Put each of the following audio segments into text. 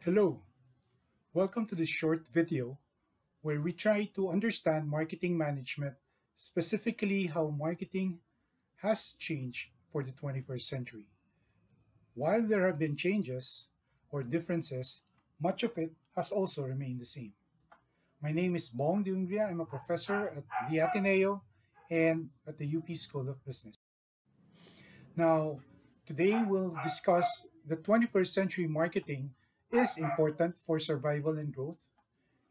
Hello, welcome to this short video where we try to understand marketing management, specifically how marketing has changed for the 21st century. While there have been changes or differences, much of it has also remained the same. My name is Bong Diungria. I'm a professor at the Ateneo and at the UP School of Business. Now, today we'll discuss the 21st century marketing is important for survival and growth.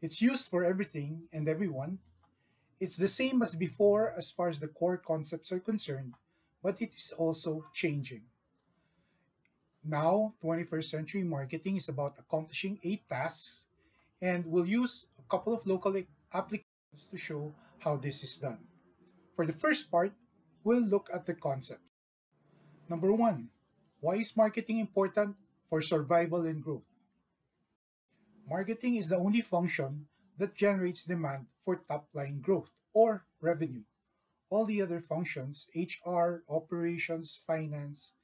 It's used for everything and everyone. It's the same as before as far as the core concepts are concerned, but it is also changing. Now, 21st century marketing is about accomplishing 8 tasks, and we'll use a couple of local applications to show how this is done. For the first part, we'll look at the concept. Number one, why is marketing important for survival and growth? Marketing is the only function that generates demand for top-line growth or revenue. All the other functions, HR, operations, finance,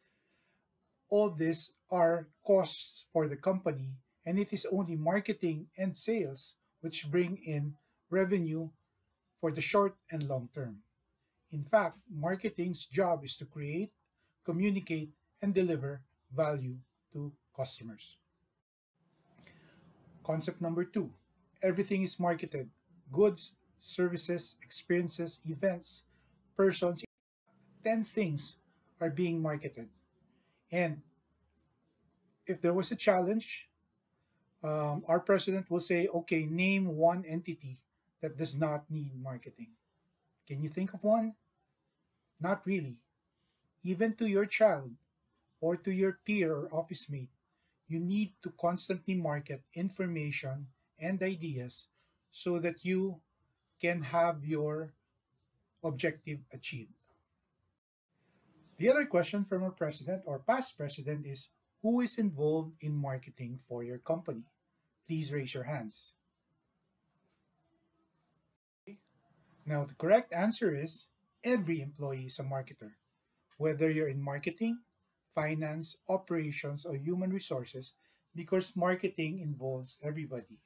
all these are costs for the company, and it is only marketing and sales which bring in revenue for the short and long term. In fact, marketing's job is to create, communicate, and deliver value to customers. Concept number two, everything is marketed. Goods, services, experiences, events, persons, 10 things are being marketed. And if there was a challenge, our president will say, okay, name one entity that does not need marketing. Can you think of one? Not really. Even to your child or to your peer or office mate, you need to constantly market information and ideas so that you can have your objective achieved. The other question from our president or past president is, who is involved in marketing for your company? Please raise your hands. Now, the correct answer is every employee is a marketer. Whether you're in marketing, finance, operations, or human resources, because marketing involves everybody.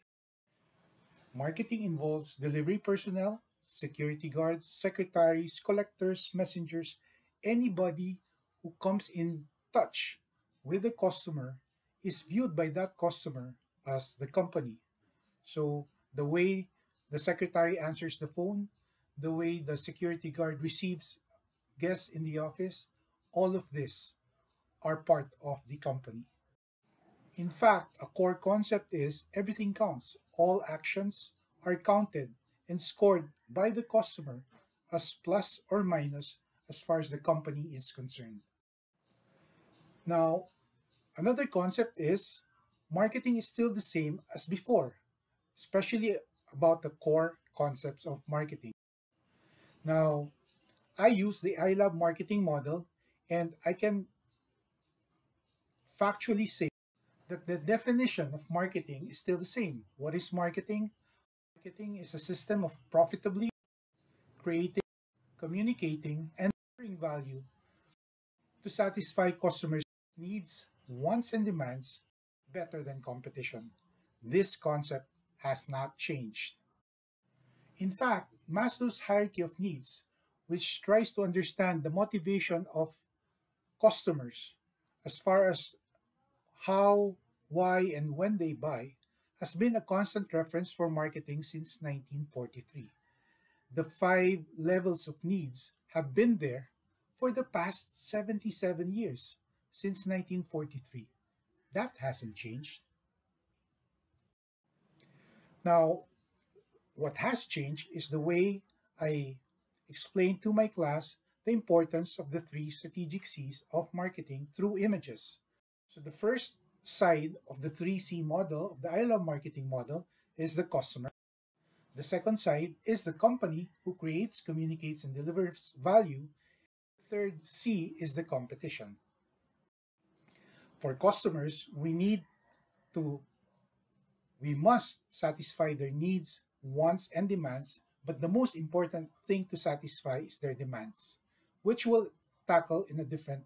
Marketing involves delivery personnel, security guards, secretaries, collectors, messengers, anybody who comes in touch with the customer is viewed by that customer as the company. So the way the secretary answers the phone, the way the security guard receives guests in the office, all of this are part of the company. In fact, a core concept is everything counts. All actions are counted and scored by the customer as plus or minus as far as the company is concerned. Now, another concept is marketing is still the same as before, especially about the core concepts of marketing. Now, I use the I Love Marketing model, and I can factually say that the definition of marketing is still the same. What is marketing? Marketing is a system of profitably creating, communicating, and delivering value to satisfy customers' needs, wants, and demands better than competition. This concept has not changed. In fact, Maslow's hierarchy of needs, which tries to understand the motivation of customers as far as how, why, and when they buy, has been a constant reference for marketing since 1943. The 5 levels of needs have been there for the past 77 years, since 1943. That hasn't changed. Now, what has changed is the way I explain to my class the importance of the 3 strategic C's of marketing through images. So the first side of the 3C model, of the I Love Marketing model, is the customer. The second side is the company who creates, communicates, and delivers value. The third C is the competition. For customers, we must satisfy their needs, wants, and demands, but the most important thing to satisfy is their demands, which we'll tackle in a different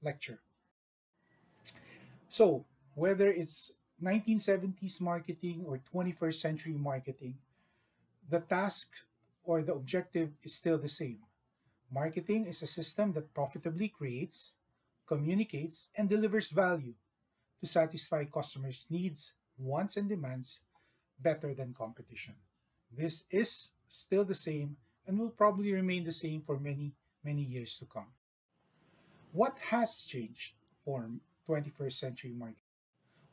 lecture. So, whether it's 1970s marketing or 21st century marketing, the task or the objective is still the same. Marketing is a system that profitably creates, communicates, and delivers value to satisfy customers' needs, wants, and demands better than competition. This is still the same and will probably remain the same for many, many years to come. What has changed for 21st century marketing?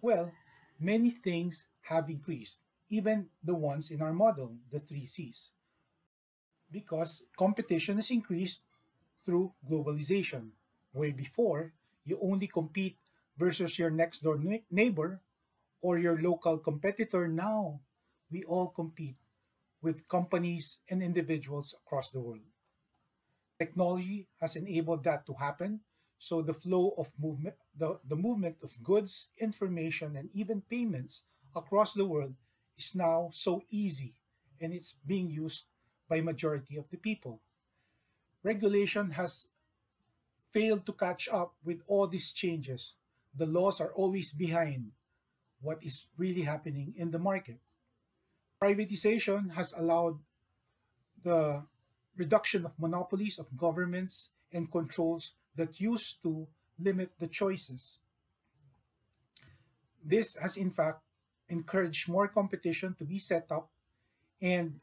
Well, many things have increased, even the ones in our model, the three C's, because competition has increased through globalization, where before you only compete versus your next door neighbor or your local competitor. Now we all compete with companies and individuals across the world. Technology has enabled that to happen. So the flow of movement, the movement of goods, information, and even payments across the world is now so easy and it's being used by majority of the people. Regulation has failed to catch up with all these changes. The laws are always behind what is really happening in the market. Privatization has allowed the reduction of monopolies of governments and controls that used to limit the choices. This has, in fact, encouraged more competition to be set up, and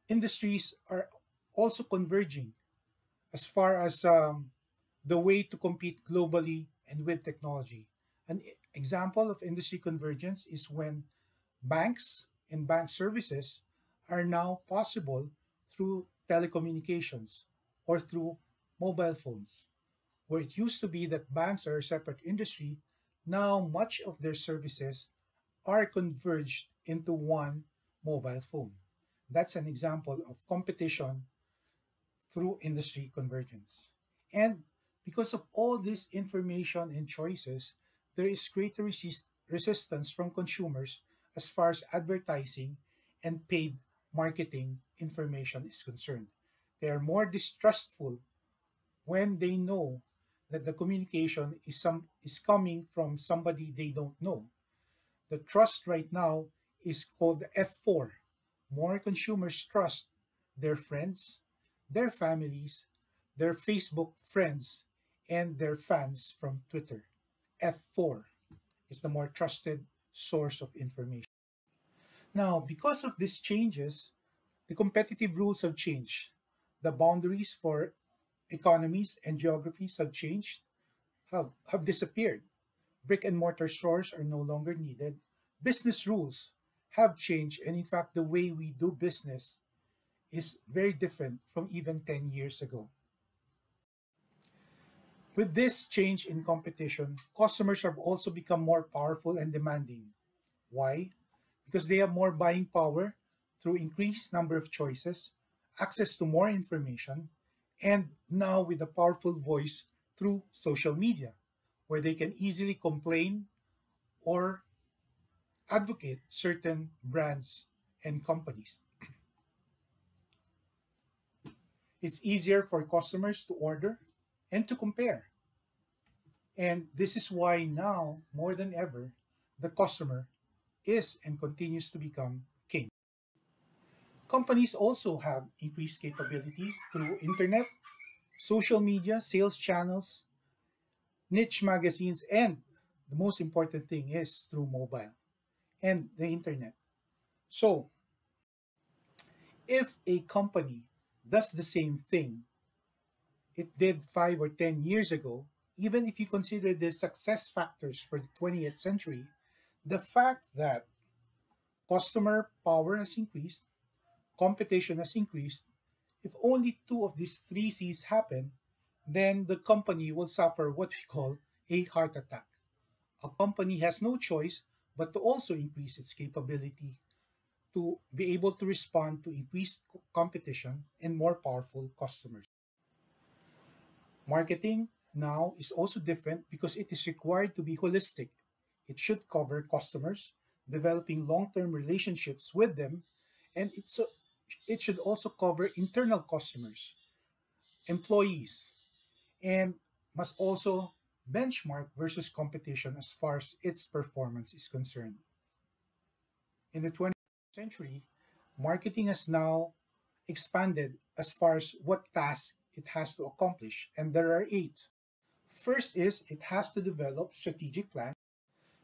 industries are also converging as far as the way to compete globally and with technology. An example of industry convergence is when banks and bank services are now possible through telecommunications or through mobile phones. Where it used to be that banks are a separate industry, now much of their services are converged into one mobile phone. That's an example of competition through industry convergence. And because of all this information and choices, there is greater resistance from consumers as far as advertising and paid marketing information is concerned. They are more distrustful when they know that the communication is coming from somebody they don't know. The trust right now is called the F4. More consumers trust their friends, their families, their Facebook friends, and their fans from Twitter. F4 is the more trusted source of information. Now, because of these changes, the competitive rules have changed. The boundaries for economies and geographies have changed, have disappeared. Brick and mortar stores are no longer needed. Business rules have changed, and in fact, the way we do business is very different from even 10 years ago. With this change in competition, customers have also become more powerful and demanding. Why? Because they have more buying power through increased number of choices, access to more information, and now with a powerful voice through social media, where they can easily complain or advocate certain brands and companies. It's easier for customers to order and to compare. And this is why now, more than ever, the customer is and continues to become king. Companies also have increased capabilities through internet, social media, sales channels, niche magazines, and the most important thing is through mobile and the internet. So, if a company does the same thing it did 5 or 10 years ago, even if you consider the success factors for the 20th century, the fact that customer power has increased, competition has increased, if only two of these three C's happen, then the company will suffer what we call a heart attack. A company has no choice but to also increase its capability to be able to respond to increased competition and more powerful customers. Marketing now is also different because it is required to be holistic. It should cover customers, developing long-term relationships with them, and it should also cover internal customers, employees, and must also benchmark versus competition as far as its performance is concerned. In the 21st century, marketing has now expanded as far as what tasks it has to accomplish, and there are eight. First is it has to develop strategic plans.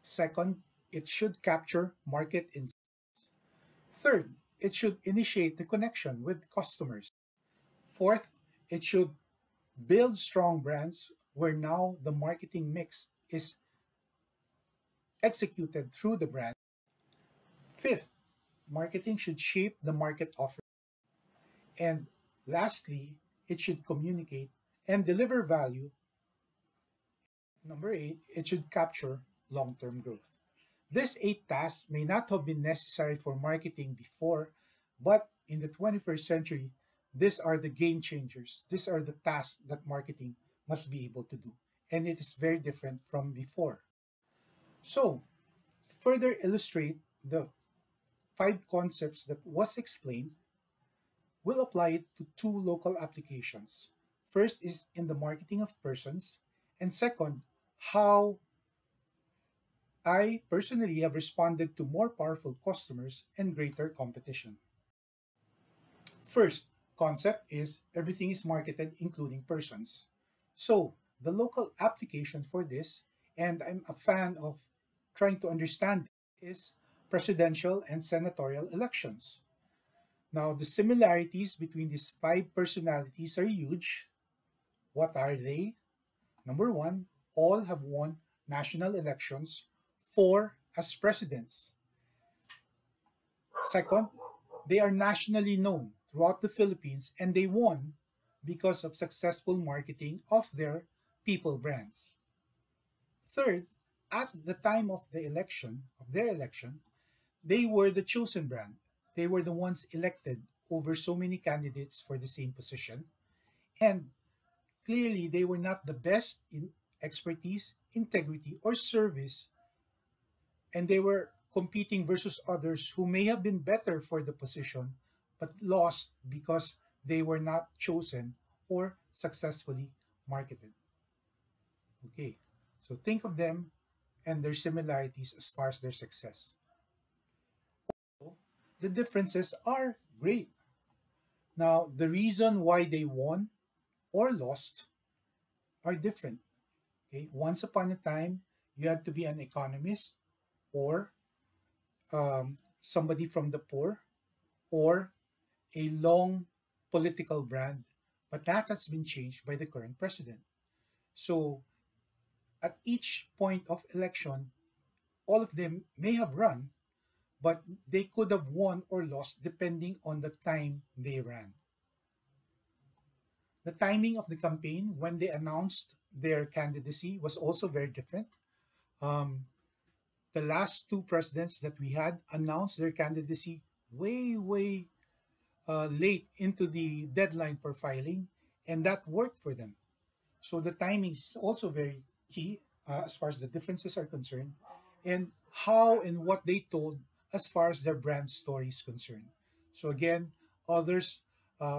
Second, it should capture market insights. Third, it should initiate the connection with customers. Fourth, it should build strong brands where now the marketing mix is executed through the brand. Fifth, marketing should shape the market offer. And lastly, it should communicate and deliver value. Number eight, it should capture long term growth. These eight tasks may not have been necessary for marketing before, but in the 21st century, these are the game changers. These are the tasks that marketing must be able to do. And it is very different from before. So, to further illustrate the five concepts that was explained, we'll apply it to two local applications. First is in the marketing of persons, and second, how I personally have responded to more powerful customers and greater competition. First concept is everything is marketed, including persons. So, the local application for this, and I'm a fan of trying to understand, is presidential and senatorial elections. Now, the similarities between these five personalities are huge. What are they? Number one, all have won national elections, four as presidents. Second, they are nationally known throughout the Philippines and they won because of successful marketing of their people brands. Third, at the time of their election, they were the chosen brand. They were the ones elected over so many candidates for the same position. And clearly, they were not the best in expertise, integrity, or service, and they were competing versus others who may have been better for the position but lost because they were not chosen or successfully marketed. Okay, so think of them and their similarities as far as their success. The differences are great. Now, the reason why they won or lost are different. Okay, once upon a time, you had to be an economist or somebody from the poor or a long political brand, but that has been changed by the current president. So, at each point of election, all of them may have run, but they could have won or lost depending on the time they ran. The timing of the campaign when they announced their candidacy was also very different. Um, the last two presidents that we had announced their candidacy way late into the deadline for filing, and that worked for them. So the timing is also very key as far as the differences are concerned, and how and what they told as far as their brand story is concerned. So again, others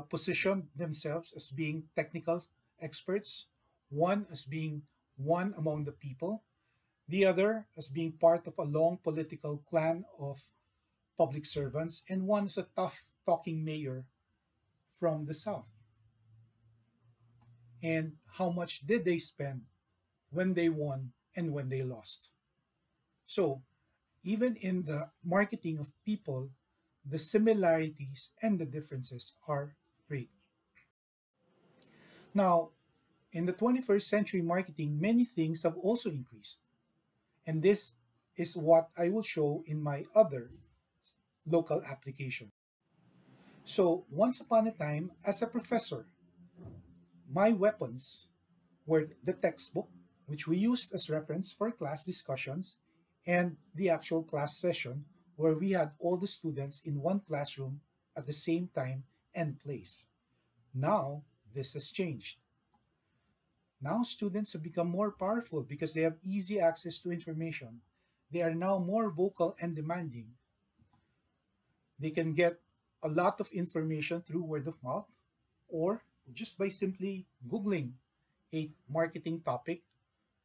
position themselves as being technical experts, one as being one among the people, the other as being part of a long political clan of public servants, and one is a tough talking mayor from the South. And how much did they spend when they won and when they lost? So, even in the marketing of people, the similarities and the differences are great. Now, in the 21st century marketing, many things have also increased. And this is what I will show in my other local application. So, once upon a time, as a professor, my weapons were the textbook, which we used as reference for class discussions, and the actual class session, where we had all the students in one classroom at the same time and place. Now, this has changed. Now, students have become more powerful because they have easy access to information. They are now more vocal and demanding. They can get a lot of information through word of mouth or just by simply Googling a marketing topic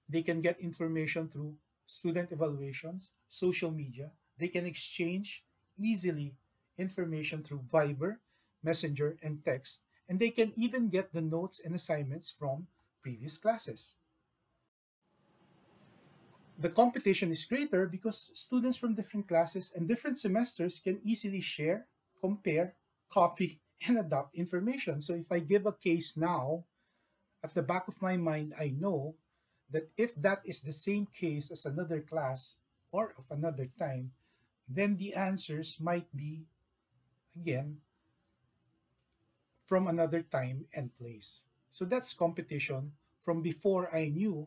They can get information through student evaluations, social media. They can exchange easily information through Viber, Messenger, and text. And they can even get the notes and assignments from previous classes. The competition is greater because students from different classes and different semesters can easily share, compare, copy, and adapt information. So if I give a case now, at the back of my mind, I know that if that is the same case as another class or of another time, then the answers might be, again, from another time and place. So that's competition from before I knew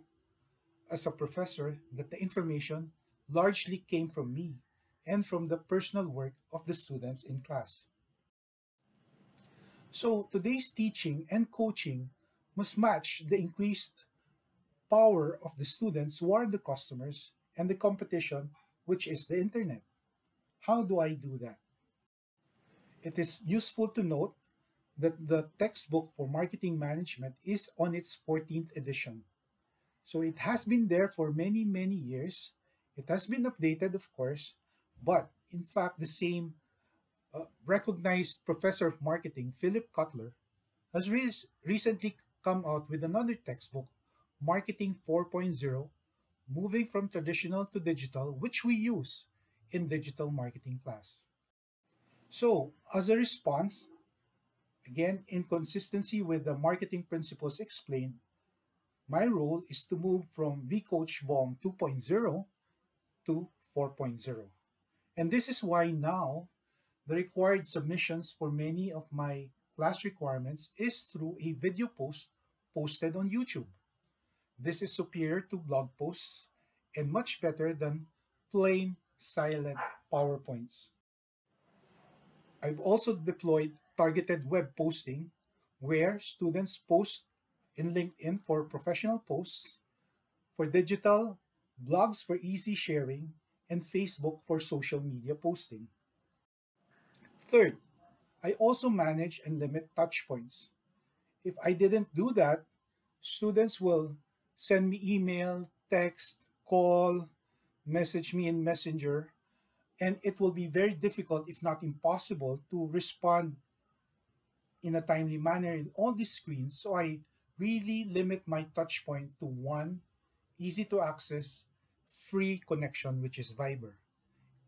as a professor that the information largely came from me and from the personal work of the students in class. So today's teaching and coaching must match the increased power of the students who are the customers and the competition, which is the internet. How do I do that? It is useful to note that the textbook for marketing management is on its 14th edition. So it has been there for many, many years. It has been updated, of course, but in fact, the same recognized professor of marketing, Philip Kotler, has recently come out with another textbook, Marketing 4.0, moving from traditional to digital, which we use in digital marketing class. So, as a response, again, in consistency with the marketing principles explained, my role is to move from vCoach BOM 2.0 to 4.0. And this is why now the required submissions for many of my class requirements is through a video post posted on YouTube. This is superior to blog posts and much better than plain silent PowerPoints. I've also deployed targeted web posting where students post in LinkedIn for professional posts, for digital, blogs for easy sharing, and Facebook for social media posting. Third, I also manage and limit touch points. If I didn't do that, students will send me email, text, call, message me in Messenger, and it will be very difficult, if not impossible, to respond in a timely manner in all these screens. So I really limit my touch point to one easy to access, free connection, which is Viber.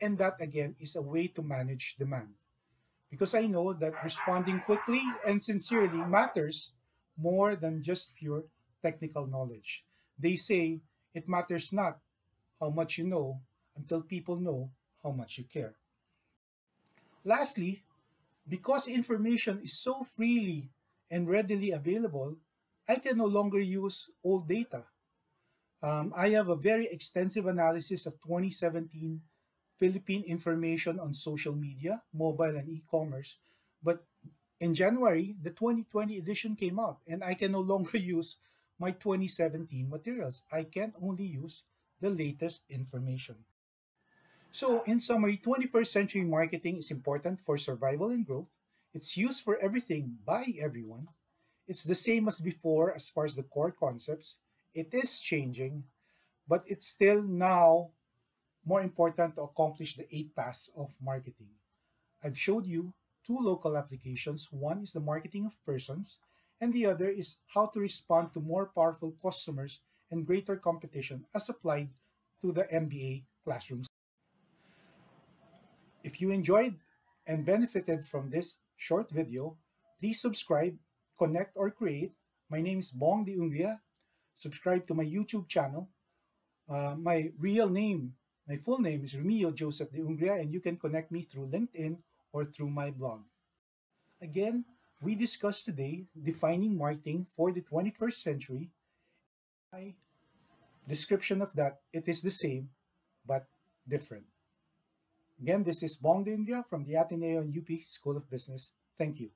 And that again is a way to manage demand. Because I know that responding quickly and sincerely matters more than just pure technical knowledge. They say it matters not how much you know until people know how much you care. Lastly, because information is so freely and readily available, I can no longer use old data. I have a very extensive analysis of 2017 Philippine information on social media, mobile, and e-commerce. But in January, the 2020 edition came out, and I can no longer use my 2017 materials. I can only use the latest information. So, in summary, 21st century marketing is important for survival and growth. It's used for everything by everyone. It's the same as before as far as the core concepts. It is changing, but it's still now more important to accomplish the 8 tasks of marketing. I've showed you two local applications. One is the marketing of persons, and the other is how to respond to more powerful customers and greater competition as applied to the MBA classrooms. If you enjoyed and benefited from this short video, please subscribe, connect, or create. My name is Bong de Ungria. Subscribe to my YouTube channel. My real name, my full name is Remio Joseph de Ungria, and you can connect me through LinkedIn or through my blog. Again, we discussed today defining marketing for the 21st century. My description of that, it is the same, but different. Again, this is Bong de Ungria from the Ateneo and UP School of Business. Thank you.